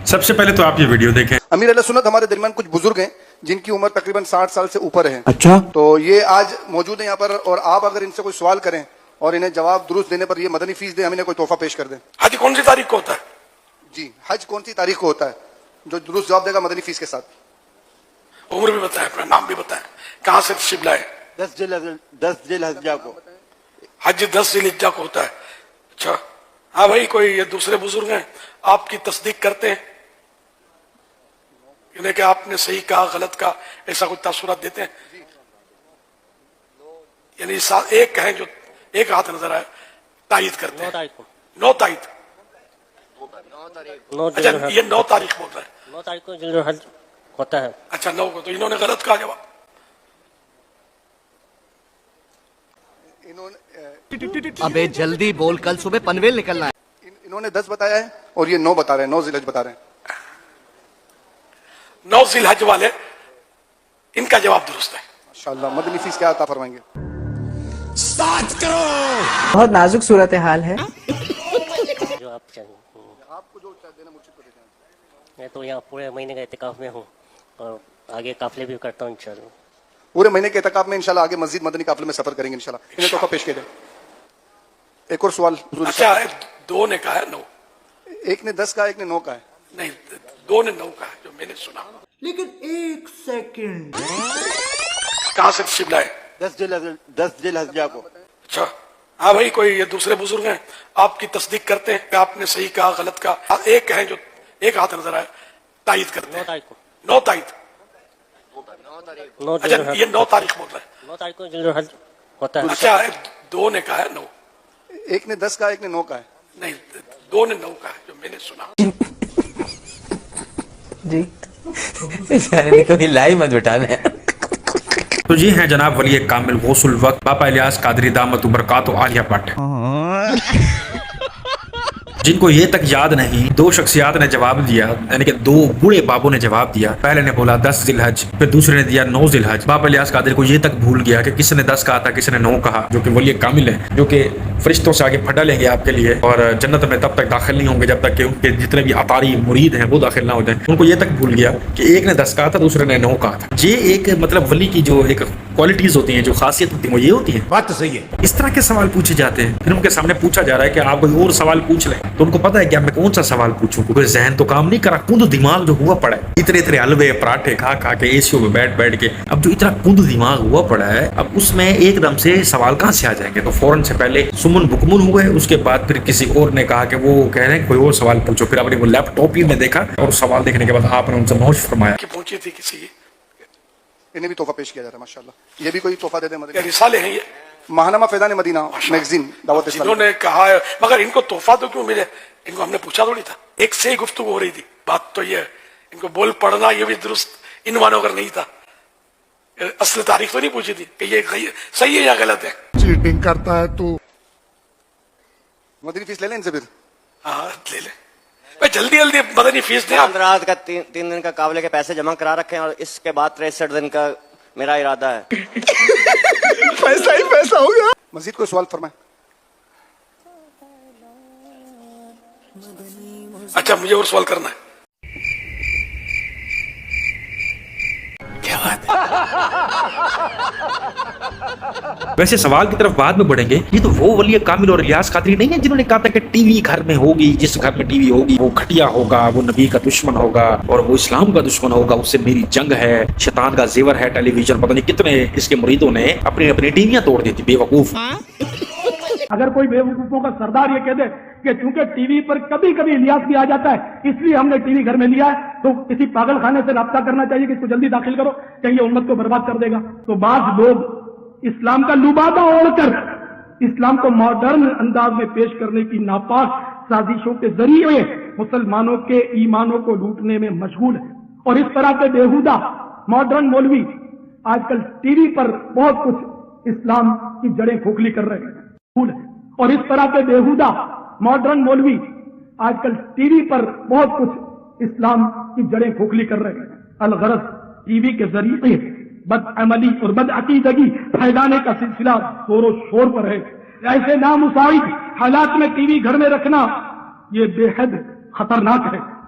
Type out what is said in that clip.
سب سے پہلے تو آپ یہ ویڈیو دیکھیں. امیر اہل سنت ہمارے درمیان کچھ بزرگ ہیں جن کی عمر تقریباً 60 سال سے اوپر ہے. اچھا. تو یہ آج موجود ہیں یہاں پر، اور آپ اگر ان سے کوئی سوال کریں اور انہیں جواب درست دینے پر یہ مدنی فیس دیں، ہم انہیں کوئی تحفہ پیش کر دیں. حج کون سی تاریخ کو ہوتا ہے؟ جی، حج کون سی تاریخ کو ہوتا ہے؟ جو درست جواب دے گا مدنی فیس کے ساتھ. عمر بھی بتائیں، اپنا نام بھی بتائیں، کہاں سے تشریف لائے. 10 ذی الحجہ کو حج 10 ذی الحجہ کو ہوتا ہے. اچھا ہاں بھائی، کوئی یہ دوسرے بزرگ ہیں آپ کی تصدیق کرتے ہیں یعنی کہ آپ نے صحیح کہا غلط کہا، ایسا کوئی تاثرات دیتے ہیں؟ یعنی ایک کہیں جو ایک ہاتھ نظر آئے تائید کرتے ہیں. 9 تائید. اچھا یہ 9 تاریخ بول رہے ہیں. 9 تاریخ کو ذی الحج ہوتا ہے. اچھا 9 کو، تو انہوں نے غلط کہا جواب. ابے جلدی بول، کل صبح پنویل نکلنا ہے. انہوں نے 10 بتایا ہے اور یہ 9 بتا رہے ہیں، 9 ذی الحج بتا رہے ہیں. 9 ذی الحج والے ان کا جواب درست ہے. ماشاءاللہ. مدنی فیس کیا عطا فرمائیں گے؟ بہت نازک صورتحال ہے. جو آپ چاہیں. آپ کو جو دینا مرشد کو دیتے ہیں. میں تو یہاں پورے مہینے کا اعتکاف میں ہوں اور آگے قافلے بھی کرتا ہوں انشاءاللہ. پورے مہینے کے اعتکاف میں انشاءاللہ آگے مسجد مدنی قافلے میں سفر کریں گے انشاءاللہ. انہیں تحفہ پیش کر دیں. ایک اور سوال. اچھا 2 نے کہا ہے 9. ایک نے 10 کہا، ایک نے 9 کہا ہے. نہیں 2 نے 9 کہا جو میں نے سنا. لیکن ایک سیکنڈ. کہاں سے تشریف لائے؟ 10 ذی الحجہ کو. اچھا ہاں بھائی، کوئی یہ دوسرے بزرگ ہیں آپ کی تصدیق کرتے ہیں کہ آپ نے صحیح کہا غلط کہا، ایک کہیں جو ایک ہاتھ نظر آئے تائید کرتے 9 ہیں. تاریخ کو. 9 تائید. 9 اچھا یہ 9 تاریخ بول رہے ہیں. 9 تاریخ کو ذی الحج ہوتا ہے. اچھا 2 نے کہا ہے 9. ایک نے 10 کہا، ایک نے 9 کہا ہے. نہیں 2 نے 9 کہا جو میں نے سنا. جی بیچارے کو ہلائی مت بٹانا ہے. تو یہ ہیں جناب ولی کامل غوث الوقت بابا الیاس قادری دامت برکاتہ عالیہ بٹ، جن کو یہ تک یاد نہیں 2 شخصیات نے جواب دیا، یعنی کہ 2 بوڑھے بابوں نے جواب دیا. پہلے نے بولا 10 ذی الحج، پھر دوسرے نے دیا 9 ذی الحج. بابا الیاس قادری کو یہ تک بھول گیا کہ کس نے 10 کہا تھا، کس نے 9 کہا، جو کہ ولی کامل ہے، جو کہ فرشتوں سے آگے پھٹا لیں گے آپ کے لیے، اور جنت میں تب تک داخل نہیں ہوں گے جب تک کہ ان کے جتنے بھی اطاری مرید ہیں وہ داخل نہ ہو جائیں. ان کو یہ تک بھول گیا کہ ایک نے 10 کہا تھا، دوسرے نے 9 کہا تھا. یہ ایک مطلب ولی کی جو ایک کوالٹیز ہوتی ہیں، جو خاصیت ہوتی ہیں، وہ یہ ہوتی ہے. بات تو صحیح ہے. اس طرح کے سوال پوچھے جاتے ہیں. پھر ان کے سامنے پوچھا جا رہا ہے کہ آپ کوئی اور سوال پوچھ لیں، تو ان کو پتا ہے کہ اب میں کون سا سوال پوچھوں، کیونکہ ذہن تو کام نہیں کرا. کند دماغ جو ہوا پڑا ہے، اتنے حلوے پراٹھے کھا کھا کے اے سیوں میں بیٹھ کے، اب جو اتنا کند دماغ ہوا پڑا ہے، اب اس میں ایک دم سے سوال کہاں سے آ جائیں گے؟ تو فوراً سے پہلے سمن بکمن ہوئے. اس کے بعد پھر کسی اور نے کہا کہ وہ کہہ رہے ہیں کوئی اور سوال پوچھو. پھر آپ نے وہ لیپ ٹاپ ہی میں دیکھا اور سوال دیکھنے کے بعد آپ نے ان سے نوش فرمایا کہ پہنچی تھی کسی کی. انہیں بھی تحفہ پیش کیا جا رہا ہے. ماشاءاللہ. یہ بھی کوئی تحفہ دے دیں. کیا رسالے ہیں یہ؟ ماہنامہ فیضان مدینہ میگزین دعوت جنہوں اسلامی. نے کہا ہے، مگر ان کو تحفہ تو کیوں ملے؟ ان کو ہم نے پوچھا تھوڑی تھا. ایک سے ہی گفتگو ہو رہی تھی. بات تو یہ ہے ان کو بول پڑھنا یہ بھی درست عنوان اگر نہیں تھا. اصل تاریخ تو نہیں پوچھی تھی کہ یہ صحیح ہے یا غلط ہے. چیٹنگ کرتا ہے تو. مدنی فیس لے لیں ان سے پھر. ہاں لے لیں بھائی، جلدی جلدی مدنی فیس دیں. 15 کا 3 دن کا قافلے کے پیسے جمع کرا رکھے ہیں، اور اس کے بعد 63 دن کا میرا ارادہ ہے. پیسہ ہی پیسہ ہو گیا. مزید کوئی سوال فرمائیں. اچھا مجھے اور سوال کرنا ہے. ویسے سوال کی طرف بعد میں بڑھیں گے. یہ تو وہ ولی کامل اور الیاس قادری نہیں ہے جنہوں نے کہا تھا کہ ٹی وی گھر میں ہوگی، جس گھر میں ٹی وی ہوگی وہ گھٹیا ہوگا، وہ نبی کا دشمن ہوگا اور وہ اسلام کا دشمن ہوگا، اس سے میری جنگ ہے، شیطان کا زیور ہے ٹیلی ویژن. پتہ نہیں کتنے اس کے مریدوں نے اپنی اپنی ٹیویاں توڑ دی تھی. بے وقوف. اگر کوئی بے وقوفوں کا سردار یہ کہہ دے کہ چونکہ ٹی وی پر کبھی کبھی الیاس بھی آ جاتا ہے اس لیے ہم نے ٹی وی گھر میں لیا ہے، تو کسی پاگل خانے سے رابطہ کرنا چاہیے کہ اس کو جلدی داخل کرو کہ یہ امت کو برباد کر دے گا. تو بعض لوگ اسلام کا لبادہ اوڑھ کر اسلام کو ماڈرن انداز میں پیش کرنے کی ناپاک سازشوں کے ذریعے مسلمانوں کے ایمانوں کو لوٹنے میں مشغول ہیں. اور اس طرح کے بےہودہ ماڈرن مولوی آج کل ٹی وی پر بہت کچھ اسلام کی جڑیں کھوکھلی کر رہے ہیں. اور اس طرح کے بےہودہ ماڈرن مولوی آج کل ٹی وی پر بہت کچھ اسلام کی جڑیں کھوکھلی کر رہے ہیں. الغرض ٹی وی کے ذریعے بد عملی اور بد عقیدگی پھیلانے کا سلسلہ زور و شور پر ہے. ایسے نامساعد حالات میں ٹی وی گھر میں رکھنا یہ بے حد خطرناک ہے.